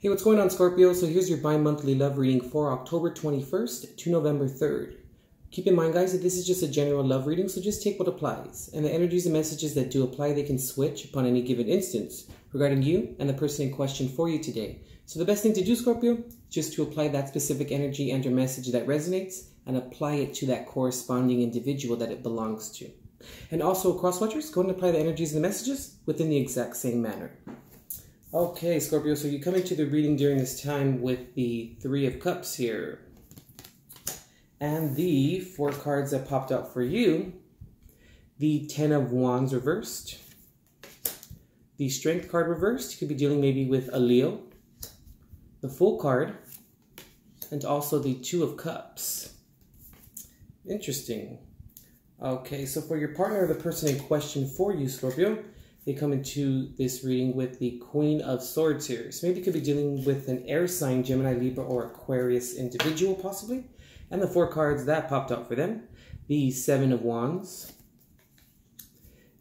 Hey, what's going on, Scorpio? So here's your bi-monthly love reading for October 21st to November 3rd. Keep in mind, guys, that this is just a general love reading, so just take what applies. And the energies and messages that do apply, they can switch upon any given instance regarding you and the person in question for you today. So the best thing to do, Scorpio, just to apply that specific energy and or message that resonates and apply it to that corresponding individual that it belongs to. And also, cross-watchers, go and apply the energies and the messages within the exact same manner. Okay, Scorpio, so you come into the reading during this time with the Three of Cups here. And the 4 cards that popped out for you, the 10 of Wands reversed, the Strength card reversed. You could be dealing maybe with a Leo, the Fool card, and also the 2 of Cups. Interesting. Okay, so for your partner or the person in question for you, Scorpio, they come into this reading with the Queen of Swords here. So maybe you could be dealing with an air sign, Gemini, Libra, or Aquarius individual, possibly. And the 4 cards that popped out for them, the 7 of Wands,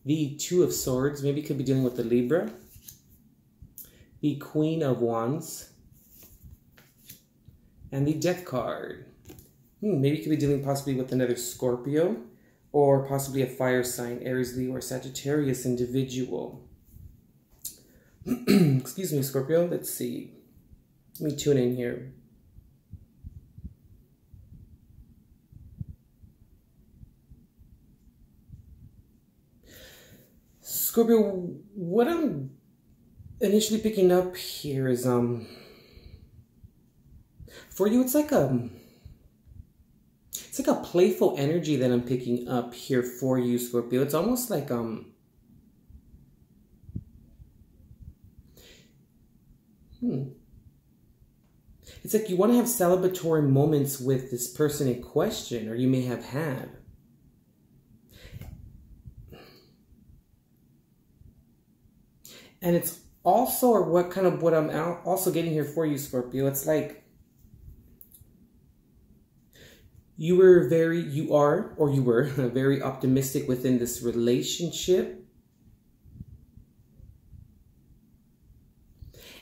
the 2 of Swords, maybe you could be dealing with the Libra, the Queen of Wands, and the Death card. Maybe you could be dealing possibly with another Scorpio, or possibly a fire sign, Aries, Leo, or Sagittarius individual. Excuse me, Scorpio. Let's see. Let me tune in here. Scorpio, what I'm initially picking up here is, for you, it's like a playful energy that I'm picking up here for you, Scorpio. It's almost like, it's like you want to have celebratory moments with this person in question, or you may have had. And it's also, or what I'm also getting here for you, Scorpio, it's like, you were very optimistic within this relationship.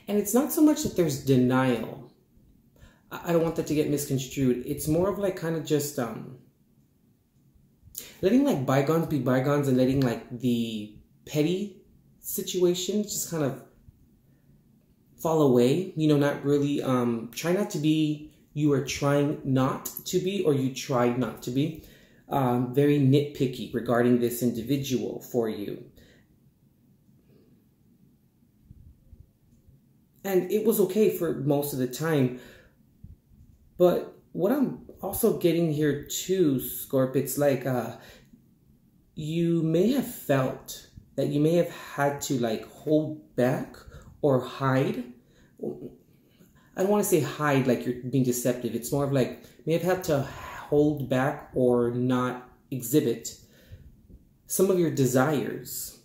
And it's not so much that there's denial. I don't want that to get misconstrued. It's more of like kind of just letting like bygones be bygones and letting like the petty situations just kind of fall away. You know, not really, try not to be, you are trying not to be, or you tried not to be, very nitpicky regarding this individual for you. And it was okay for most of the time. But what I'm also getting here too, Scorp, it's like you may have felt that you may have had to like hold back or hide. I don't want to say hide like you're being deceptive. It's more of like, may have had to hold back or not exhibit some of your desires.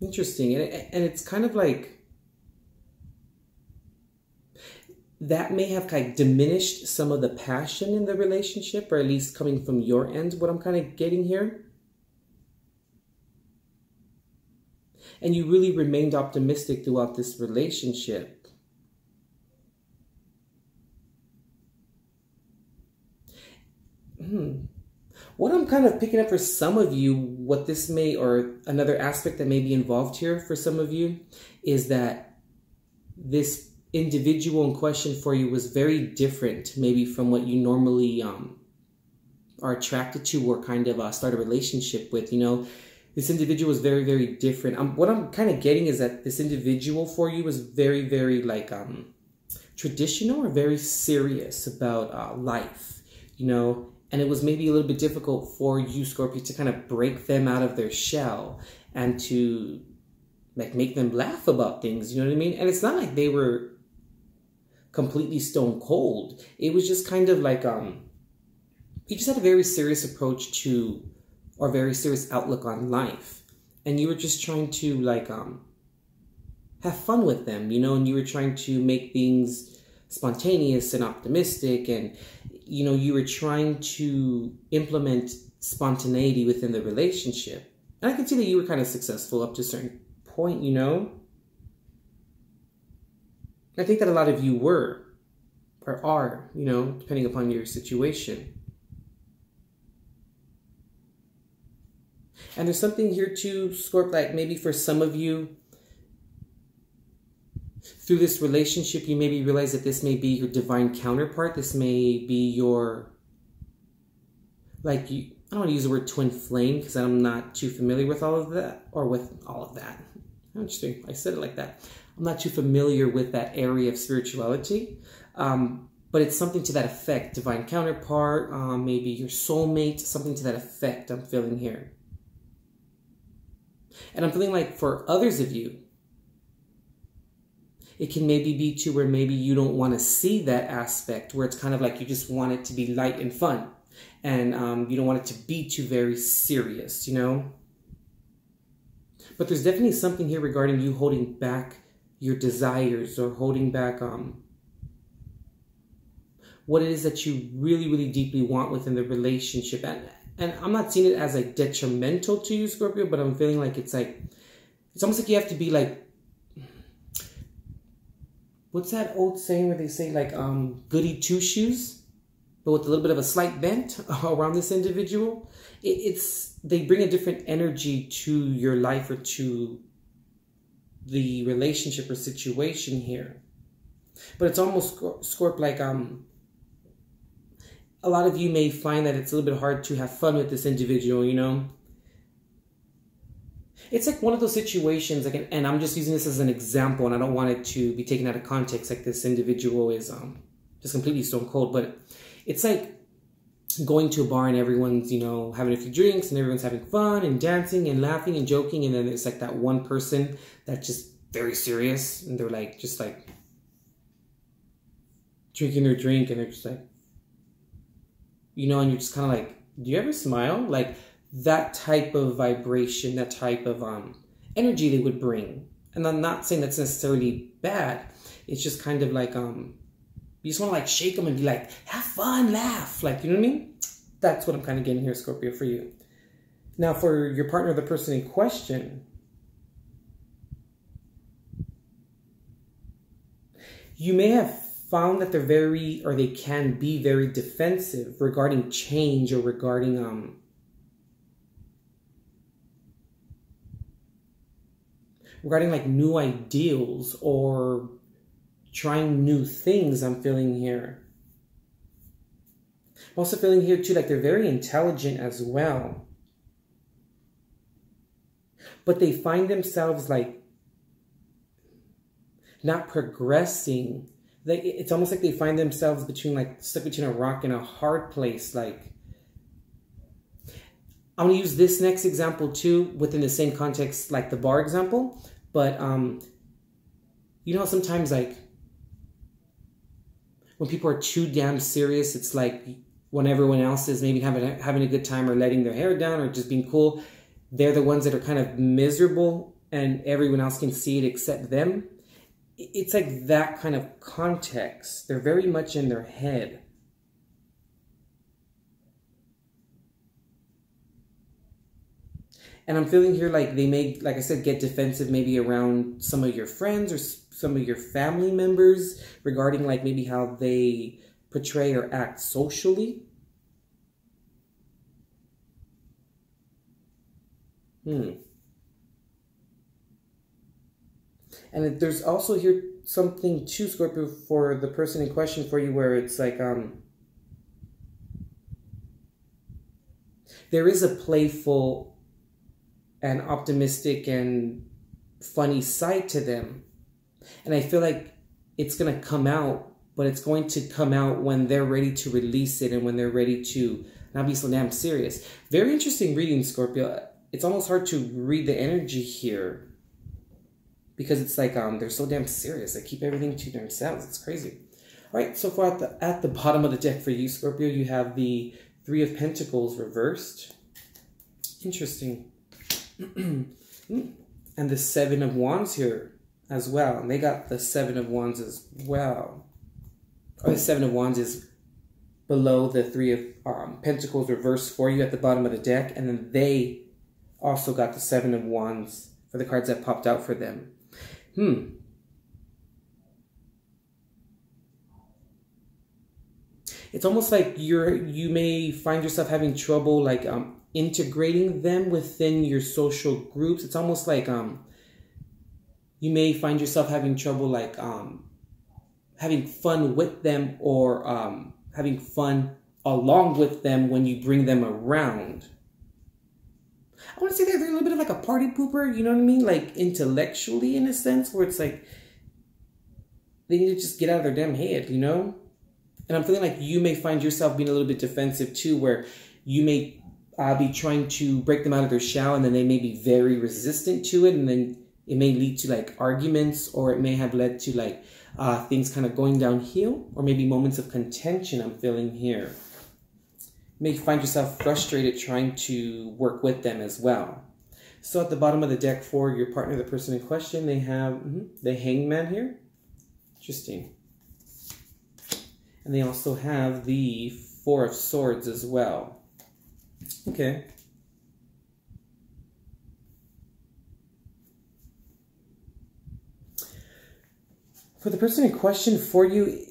Interesting. And it's kind of like, that may have kind of diminished some of the passion in the relationship, or at least coming from your end, what I'm kind of getting here. And you really remained optimistic throughout this relationship. What I'm kind of picking up for some of you, what this may, or another aspect that may be involved here for some of you, is that this individual in question for you was very different, maybe from what you normally are attracted to or kind of start a relationship with, you know. This individual was very, very different. What I'm kind of getting is that this individual for you was very, very like traditional or very serious about life, you know. And it was maybe a little bit difficult for you, Scorpio, to kind of break them out of their shell and to like make them laugh about things, you know what I mean? And it's not like they were completely stone cold. It was just kind of like you just had a very serious approach to, or very serious outlook on life. And you were just trying to like have fun with them, you know, and you were trying to make things spontaneous and optimistic, and you know, you were trying to implement spontaneity within the relationship. And I can see that you were kind of successful up to a certain point, you know. I think that a lot of you were, or are, you know, depending upon your situation. And there's something here too, Scorp, like maybe for some of you, through this relationship, you maybe realize that this may be your divine counterpart. This may be your, like, you, I don't want to use the word twin flame because I'm not too familiar with all of that, or with all of that. Interesting, I said it like that. I'm not too familiar with that area of spirituality, but it's something to that effect. Divine counterpart, maybe your soulmate, something to that effect I'm feeling here. And I'm feeling like for others of you, it can maybe be to where maybe you don't want to see that aspect, where it's kind of like you just want it to be light and fun. And you don't want it to be too very serious, you know? But there's definitely something here regarding you holding back your desires, or holding back what it is that you really, really deeply want within the relationship. And I'm not seeing it as like detrimental to you, Scorpio, but I'm feeling like it's almost like you have to be like, what's that old saying where they say like goody two shoes, but with a little bit of a slight bent around this individual? They bring a different energy to your life, or to the relationship or situation here. But it's almost, Scorp, like a lot of you may find that it's a little bit hard to have fun with this individual, you know? It's like one of those situations, like, and I'm just using this as an example, and I don't want it to be taken out of context, like this individual is just completely stone cold, but it's like going to a bar and everyone's, you know, having a few drinks and everyone's having fun and dancing and laughing and joking, and then there's like that one person that's just very serious, and they're like, just like drinking their drink, and they're just like, you know, and you're just kind of like, do you ever smile? Like that type of vibration, that type of energy they would bring. And I'm not saying that's necessarily bad. It's just kind of like, you just want to like shake them and be like, have fun, laugh. Like, you know what I mean? That's what I'm kind of getting here, Scorpio, for you. Now, for your partner, the person in question, you may have found that they're very, or they can be very defensive regarding change, or regarding like new ideals or trying new things. I'm feeling here. I'm also feeling here too, like they're very intelligent as well, but they find themselves like not progressing. It's almost like they find themselves stuck between a rock and a hard place. Like, I'm going to use this next example too within the same context, like the bar example. But, you know, sometimes like when people are too damn serious, it's like when everyone else is maybe having a good time or letting their hair down or just being cool, they're the ones that are kind of miserable and everyone else can see it except them. It's like that kind of context. They're very much in their head. And I'm feeling here like they may, like I said, get defensive maybe around some of your friends or some of your family members regarding like maybe how they portray or act socially. And there's also here something too, Scorpio, for the person in question for you, where it's like there is a playful and optimistic and funny side to them. And I feel like it's going to come out, but it's going to come out when they're ready to release it and when they're ready to not be so damn serious. Very interesting reading, Scorpio. It's almost hard to read the energy here, because it's like they're so damn serious. They keep everything to themselves. It's crazy. All right, so far at the bottom of the deck for you, Scorpio, you have the Three of Pentacles reversed. Interesting. And the Seven of Wands here as well. And they got the Seven of Wands as well. Or the Seven of Wands is below the Three of Pentacles reversed for you at the bottom of the deck. And then they also got the Seven of Wands for the cards that popped out for them. It's almost like you may find yourself having trouble like integrating them within your social groups. It's almost like you may find yourself having trouble like having fun with them, or having fun along with them when you bring them around. I want to say that they're a little bit of like a party pooper, you know what I mean? Like intellectually, in a sense, where it's like they need to just get out of their damn head, you know? And I'm feeling like you may find yourself being a little bit defensive too, where you may be trying to break them out of their shell, and then they may be very resistant to it, and then it may lead to like arguments, or it may have led to like things kind of going downhill, or maybe moments of contention I'm feeling here. You may find yourself frustrated trying to work with them as well. So at the bottom of the deck for your partner, the person in question, they have the Hangman here. Interesting. And they also have the Four of Swords as well. Okay. For the person in question for you,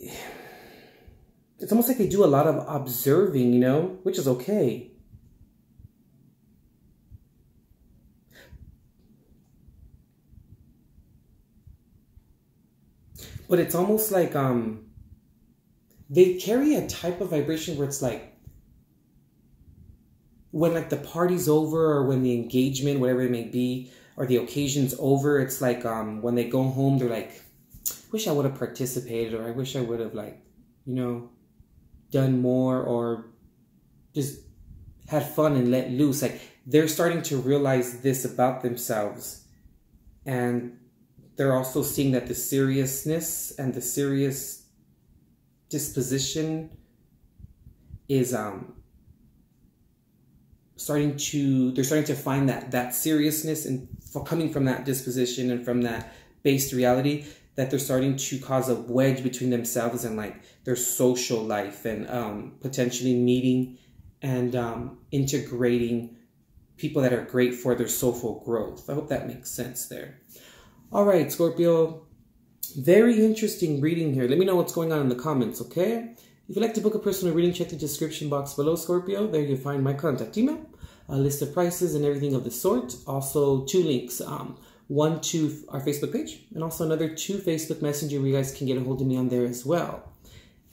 it's almost like they do a lot of observing, you know, which is okay. But it's almost like they carry a type of vibration where it's like when like the party's over, or when the engagement, whatever it may be, or the occasion's over, it's like when they go home, they're like, wish I would have participated, or I wish I would have like, you know, done more, or just had fun and let loose. Like they're starting to realize this about themselves, and they're also seeing that the seriousness and the serious disposition is starting to find that seriousness, and coming from that disposition and from that based reality, that they're starting to cause a wedge between themselves and like their social life, and potentially meeting and integrating people that are great for their social growth. I hope that makes sense there. All right, Scorpio, very interesting reading here. Let me know what's going on in the comments, okay? If you'd like to book a personal reading, check the description box below, Scorpio. There you'll find my contact email, a list of prices and everything of the sort. Also 2 links, one to our Facebook page, and also another to Facebook Messenger, where you guys can get a hold of me on there as well.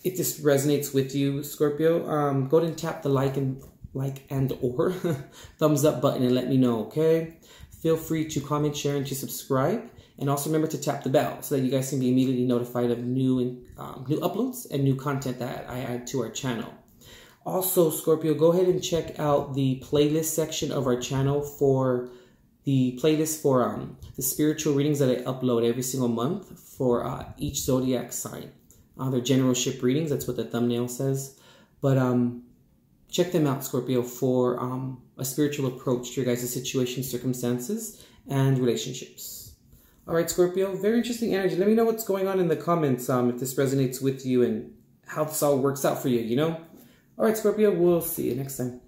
If this resonates with you, Scorpio, go ahead and tap the like and or thumbs up button and let me know, okay? Feel free to comment, share, and to subscribe. And also remember to tap the bell so that you guys can be immediately notified of new uploads and new content that I add to our channel. Also, Scorpio, go ahead and check out the playlist section of our channel for the playlist for the spiritual readings that I upload every single month for each zodiac sign. They're generalship readings, that's what the thumbnail says. But check them out, Scorpio, for a spiritual approach to your guys' situations, circumstances, and relationships. All right, Scorpio, very interesting energy. Let me know what's going on in the comments if this resonates with you and how this all works out for you, you know? All right, Scorpio, we'll see you next time.